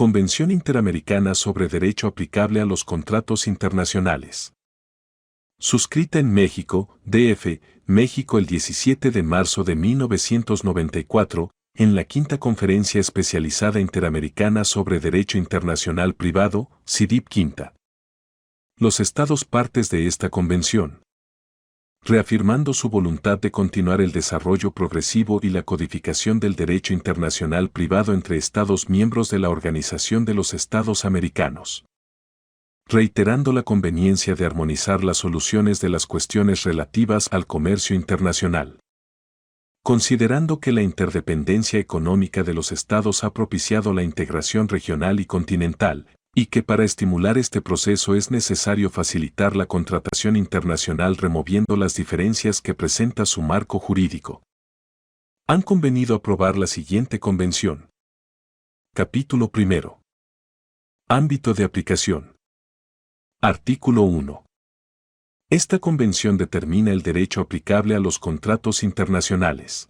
Convención Interamericana sobre Derecho Aplicable a los Contratos Internacionales. Suscrita en México, DF, México el 17 de marzo de 1994, en la Quinta Conferencia Especializada Interamericana sobre Derecho Internacional Privado, CIDIP Quinta. Los Estados partes de esta convención, reafirmando su voluntad de continuar el desarrollo progresivo y la codificación del derecho internacional privado entre Estados miembros de la Organización de los Estados Americanos. Reiterando la conveniencia de armonizar las soluciones de las cuestiones relativas al comercio internacional. Considerando que la interdependencia económica de los Estados ha propiciado la integración regional y continental, y que para estimular este proceso es necesario facilitar la contratación internacional removiendo las diferencias que presenta su marco jurídico. Han convenido aprobar la siguiente convención. Capítulo 1. Ámbito de aplicación. Artículo 1. Esta convención determina el derecho aplicable a los contratos internacionales.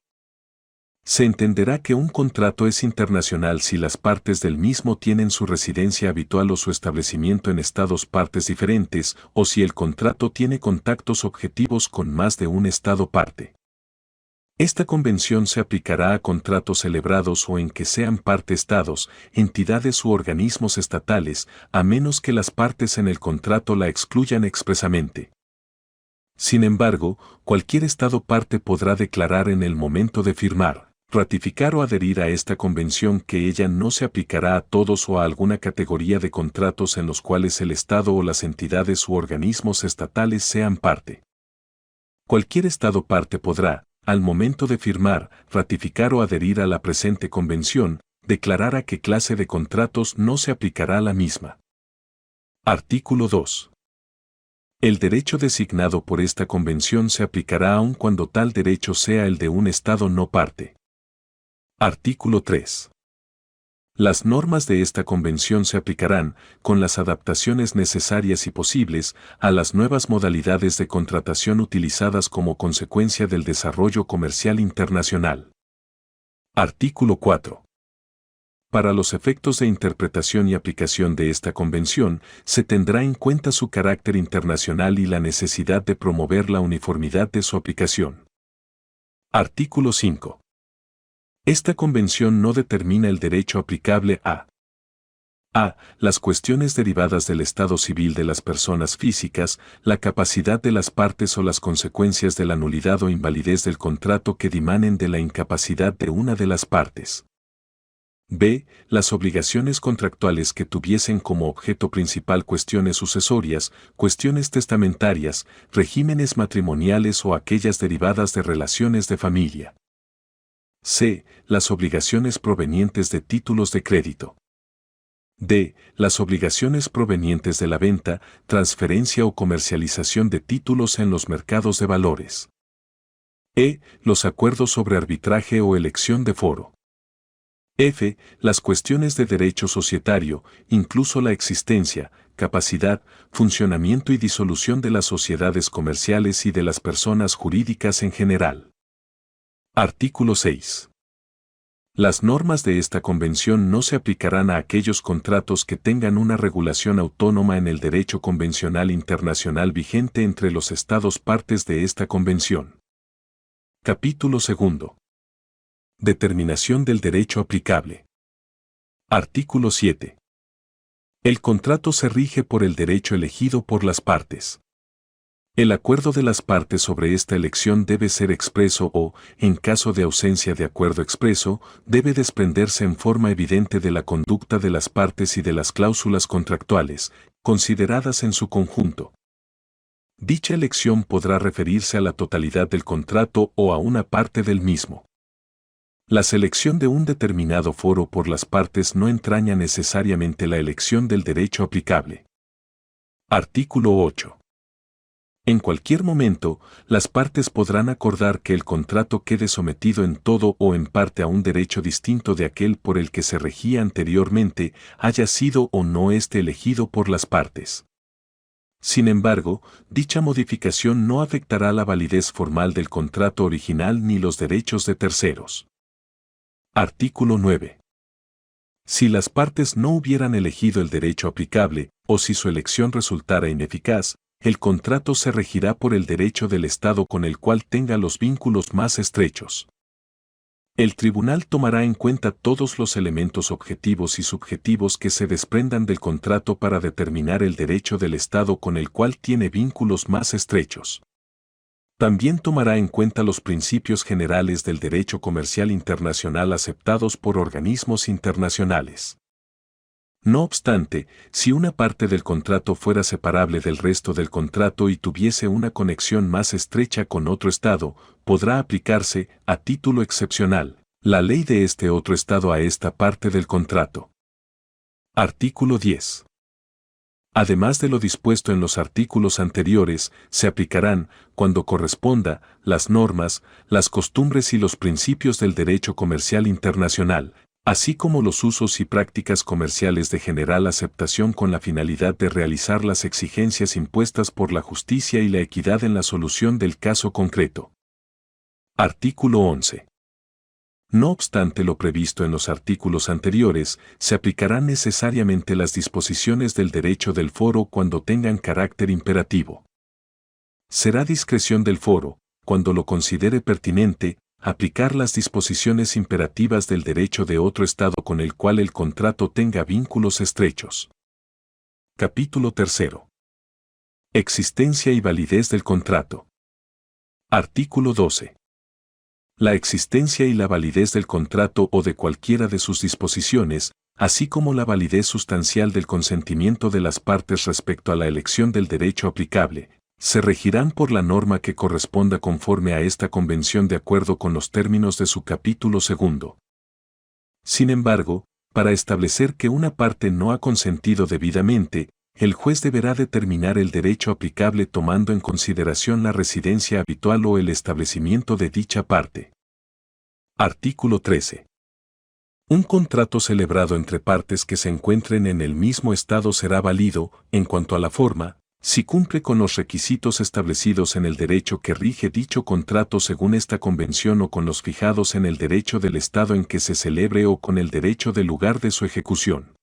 Se entenderá que un contrato es internacional si las partes del mismo tienen su residencia habitual o su establecimiento en estados partes diferentes, o si el contrato tiene contactos objetivos con más de un estado parte. Esta convención se aplicará a contratos celebrados o en que sean parte estados, entidades u organismos estatales, a menos que las partes en el contrato la excluyan expresamente. Sin embargo, cualquier estado parte podrá declarar en el momento de firmar, ratificar o adherir a esta convención que ella no se aplicará a todos o a alguna categoría de contratos en los cuales el Estado o las entidades u organismos estatales sean parte. Cualquier Estado parte podrá, al momento de firmar, ratificar o adherir a la presente convención, declarar a qué clase de contratos no se aplicará la misma. Artículo 2. El derecho designado por esta convención se aplicará aun cuando tal derecho sea el de un Estado no parte. Artículo 3. Las normas de esta convención se aplicarán, con las adaptaciones necesarias y posibles, a las nuevas modalidades de contratación utilizadas como consecuencia del desarrollo comercial internacional. Artículo 4. Para los efectos de interpretación y aplicación de esta convención, se tendrá en cuenta su carácter internacional y la necesidad de promover la uniformidad de su aplicación. Artículo 5. Esta convención no determina el derecho aplicable a las cuestiones derivadas del estado civil de las personas físicas, la capacidad de las partes o las consecuencias de la nulidad o invalidez del contrato que dimanen de la incapacidad de una de las partes. B. Las obligaciones contractuales que tuviesen como objeto principal cuestiones sucesorias, cuestiones testamentarias, regímenes matrimoniales o aquellas derivadas de relaciones de familia. C. Las obligaciones provenientes de títulos de crédito. D. Las obligaciones provenientes de la venta, transferencia o comercialización de títulos en los mercados de valores. E. Los acuerdos sobre arbitraje o elección de foro. F. Las cuestiones de derecho societario, incluso la existencia, capacidad, funcionamiento y disolución de las sociedades comerciales y de las personas jurídicas en general. Artículo 6. Las normas de esta convención no se aplicarán a aquellos contratos que tengan una regulación autónoma en el derecho convencional internacional vigente entre los Estados partes de esta convención. Capítulo 2. Determinación del derecho aplicable. Artículo 7. El contrato se rige por el derecho elegido por las partes. El acuerdo de las partes sobre esta elección debe ser expreso o, en caso de ausencia de acuerdo expreso, debe desprenderse en forma evidente de la conducta de las partes y de las cláusulas contractuales, consideradas en su conjunto. Dicha elección podrá referirse a la totalidad del contrato o a una parte del mismo. La selección de un determinado foro por las partes no entraña necesariamente la elección del derecho aplicable. Artículo 8. En cualquier momento, las partes podrán acordar que el contrato quede sometido en todo o en parte a un derecho distinto de aquel por el que se regía anteriormente, haya sido o no esté elegido por las partes. Sin embargo, dicha modificación no afectará la validez formal del contrato original ni los derechos de terceros. Artículo 9. Si las partes no hubieran elegido el derecho aplicable, o si su elección resultara ineficaz, el contrato se regirá por el derecho del Estado con el cual tenga los vínculos más estrechos. El tribunal tomará en cuenta todos los elementos objetivos y subjetivos que se desprendan del contrato para determinar el derecho del Estado con el cual tiene vínculos más estrechos. También tomará en cuenta los principios generales del derecho comercial internacional aceptados por organismos internacionales. No obstante, si una parte del contrato fuera separable del resto del contrato y tuviese una conexión más estrecha con otro Estado, podrá aplicarse, a título excepcional, la ley de este otro Estado a esta parte del contrato. Artículo 10. Además de lo dispuesto en los artículos anteriores, se aplicarán, cuando corresponda, las normas, las costumbres y los principios del derecho comercial internacional, así como los usos y prácticas comerciales de general aceptación con la finalidad de realizar las exigencias impuestas por la justicia y la equidad en la solución del caso concreto. Artículo 11. No obstante lo previsto en los artículos anteriores, se aplicarán necesariamente las disposiciones del derecho del foro cuando tengan carácter imperativo. Será discreción del foro, cuando lo considere pertinente, aplicar las disposiciones imperativas del derecho de otro Estado con el cual el contrato tenga vínculos estrechos. Capítulo 3. Existencia y validez del contrato. Artículo 12. La existencia y la validez del contrato o de cualquiera de sus disposiciones, así como la validez sustancial del consentimiento de las partes respecto a la elección del derecho aplicable, se regirán por la norma que corresponda conforme a esta convención de acuerdo con los términos de su capítulo 2. Sin embargo, para establecer que una parte no ha consentido debidamente, el juez deberá determinar el derecho aplicable tomando en consideración la residencia habitual o el establecimiento de dicha parte. Artículo 13. Un contrato celebrado entre partes que se encuentren en el mismo estado será válido, en cuanto a la forma, si cumple con los requisitos establecidos en el derecho que rige dicho contrato según esta convención o con los fijados en el derecho del estado en que se celebre o con el derecho del lugar de su ejecución.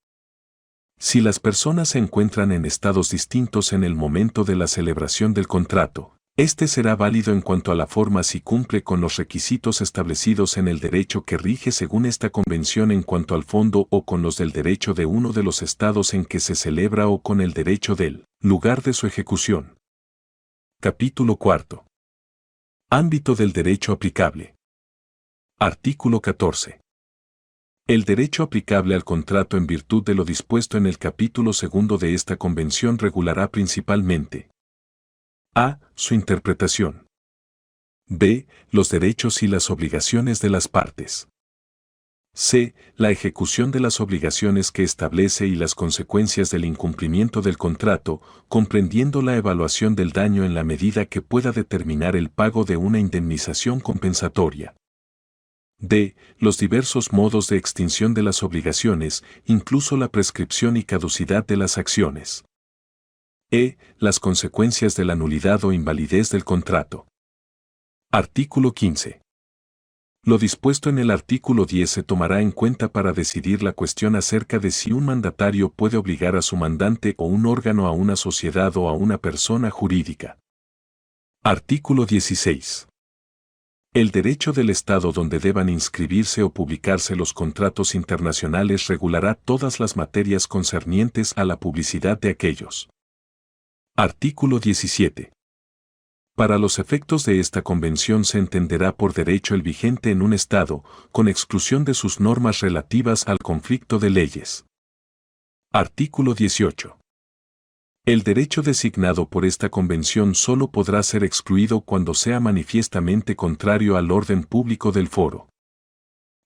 Si las personas se encuentran en estados distintos en el momento de la celebración del contrato, este será válido en cuanto a la forma si cumple con los requisitos establecidos en el derecho que rige según esta convención en cuanto al fondo o con los del derecho de uno de los estados en que se celebra o con el derecho del lugar de su ejecución. Capítulo 4. Ámbito del derecho aplicable. Artículo 14. El derecho aplicable al contrato en virtud de lo dispuesto en el capítulo 2 de esta convención regulará principalmente: a. Su interpretación. b. Los derechos y las obligaciones de las partes. c. La ejecución de las obligaciones que establece y las consecuencias del incumplimiento del contrato, comprendiendo la evaluación del daño en la medida que pueda determinar el pago de una indemnización compensatoria. d. Los diversos modos de extinción de las obligaciones, incluso la prescripción y caducidad de las acciones. e. Las consecuencias de la nulidad o invalidez del contrato. Artículo 15. Lo dispuesto en el artículo 10 se tomará en cuenta para decidir la cuestión acerca de si un mandatario puede obligar a su mandante o un órgano a una sociedad o a una persona jurídica. Artículo 16. El derecho del Estado donde deban inscribirse o publicarse los contratos internacionales regulará todas las materias concernientes a la publicidad de aquellos. Artículo 17. Para los efectos de esta convención se entenderá por derecho el vigente en un Estado, con exclusión de sus normas relativas al conflicto de leyes. Artículo 18. El derecho designado por esta convención solo podrá ser excluido cuando sea manifiestamente contrario al orden público del foro.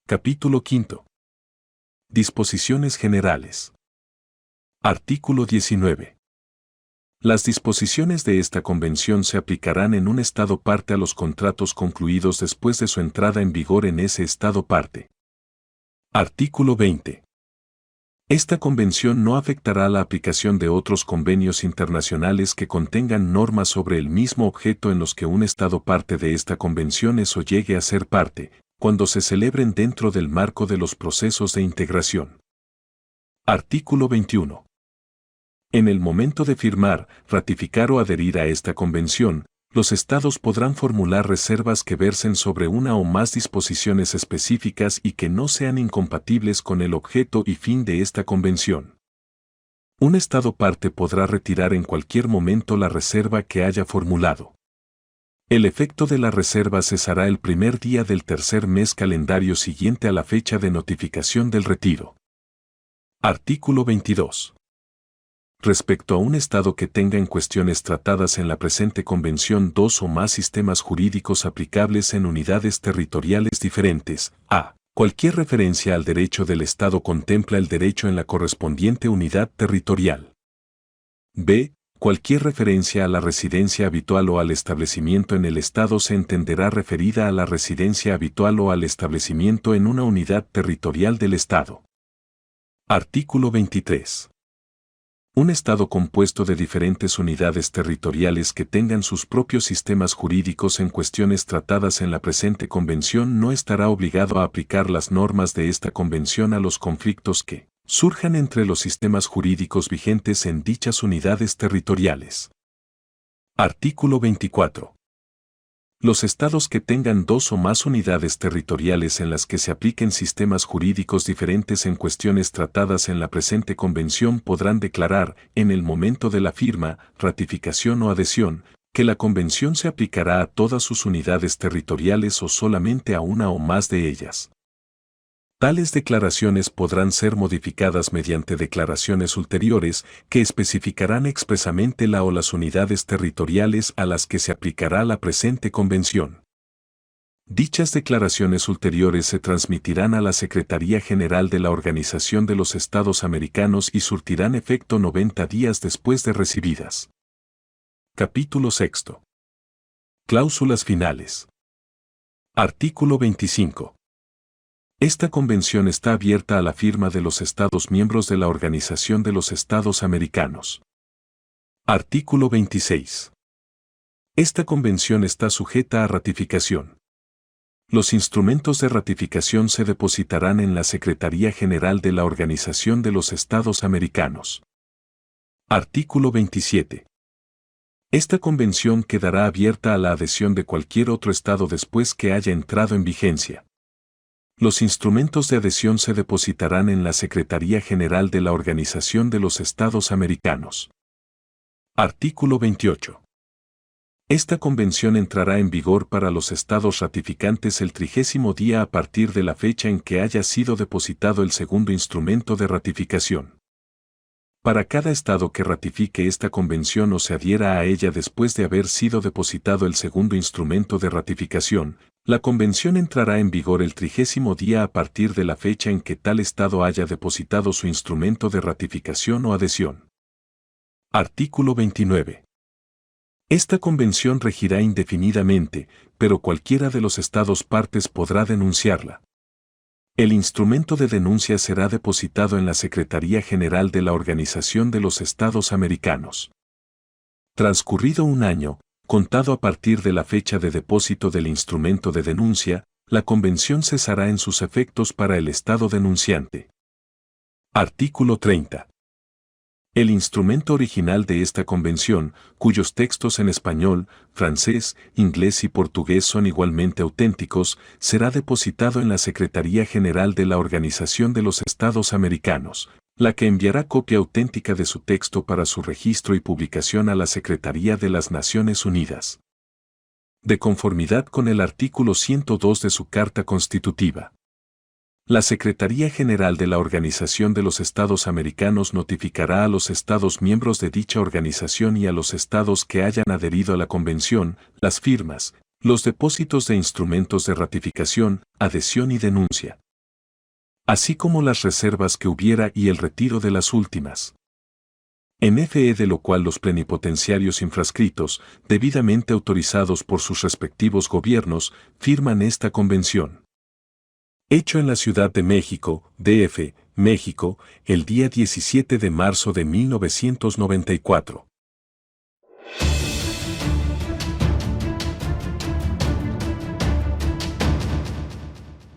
Capítulo 5. Disposiciones generales. Artículo 19. Las disposiciones de esta convención se aplicarán en un Estado parte a los contratos concluidos después de su entrada en vigor en ese Estado parte. Artículo 20. Esta convención no afectará la aplicación de otros convenios internacionales que contengan normas sobre el mismo objeto en los que un Estado parte de esta convención es o llegue a ser parte, cuando se celebren dentro del marco de los procesos de integración. Artículo 21. En el momento de firmar, ratificar o adherir a esta convención, los estados podrán formular reservas que versen sobre una o más disposiciones específicas y que no sean incompatibles con el objeto y fin de esta convención. Un estado parte podrá retirar en cualquier momento la reserva que haya formulado. El efecto de la reserva cesará el primer día del tercer mes calendario siguiente a la fecha de notificación del retiro. Artículo 22. Respecto a un Estado que tenga en cuestiones tratadas en la presente convención dos o más sistemas jurídicos aplicables en unidades territoriales diferentes, a. Cualquier referencia al derecho del Estado contempla el derecho en la correspondiente unidad territorial. b. Cualquier referencia a la residencia habitual o al establecimiento en el Estado se entenderá referida a la residencia habitual o al establecimiento en una unidad territorial del Estado. Artículo 23. Un Estado compuesto de diferentes unidades territoriales que tengan sus propios sistemas jurídicos en cuestiones tratadas en la presente convención no estará obligado a aplicar las normas de esta convención a los conflictos que surjan entre los sistemas jurídicos vigentes en dichas unidades territoriales. Artículo 24. Los estados que tengan dos o más unidades territoriales en las que se apliquen sistemas jurídicos diferentes en cuestiones tratadas en la presente convención podrán declarar, en el momento de la firma, ratificación o adhesión, que la convención se aplicará a todas sus unidades territoriales o solamente a una o más de ellas. Tales declaraciones podrán ser modificadas mediante declaraciones ulteriores que especificarán expresamente la o las unidades territoriales a las que se aplicará la presente convención. Dichas declaraciones ulteriores se transmitirán a la Secretaría General de la Organización de los Estados Americanos y surtirán efecto 90 días después de recibidas. Capítulo 6. Cláusulas finales. Artículo 25. Esta convención está abierta a la firma de los Estados miembros de la Organización de los Estados Americanos. Artículo 26. Esta convención está sujeta a ratificación. Los instrumentos de ratificación se depositarán en la Secretaría General de la Organización de los Estados Americanos. Artículo 27. Esta convención quedará abierta a la adhesión de cualquier otro Estado después que haya entrado en vigencia. Los instrumentos de adhesión se depositarán en la Secretaría General de la Organización de los Estados Americanos. Artículo 28. Esta convención entrará en vigor para los estados ratificantes el 30º día a partir de la fecha en que haya sido depositado el segundo instrumento de ratificación. Para cada estado que ratifique esta convención o se adhiera a ella después de haber sido depositado el segundo instrumento de ratificación, la convención entrará en vigor el 30º día a partir de la fecha en que tal estado haya depositado su instrumento de ratificación o adhesión. Artículo 29. Esta convención regirá indefinidamente, pero cualquiera de los estados partes podrá denunciarla. El instrumento de denuncia será depositado en la Secretaría General de la Organización de los Estados Americanos. Transcurrido un año, contado a partir de la fecha de depósito del instrumento de denuncia, la convención cesará en sus efectos para el estado denunciante. Artículo 30. El instrumento original de esta convención, cuyos textos en español, francés, inglés y portugués son igualmente auténticos, será depositado en la Secretaría General de la Organización de los Estados Americanos, la que enviará copia auténtica de su texto para su registro y publicación a la Secretaría de las Naciones Unidas. De conformidad con el artículo 102 de su Carta Constitutiva. La Secretaría General de la Organización de los Estados Americanos notificará a los Estados miembros de dicha organización y a los Estados que hayan adherido a la Convención, las firmas, los depósitos de instrumentos de ratificación, adhesión y denuncia, así como las reservas que hubiera y el retiro de las últimas. En fe de lo cual los plenipotenciarios infrascritos, debidamente autorizados por sus respectivos gobiernos, firman esta Convención. Hecho en la Ciudad de México, DF, México, el día 17 de marzo de 1994.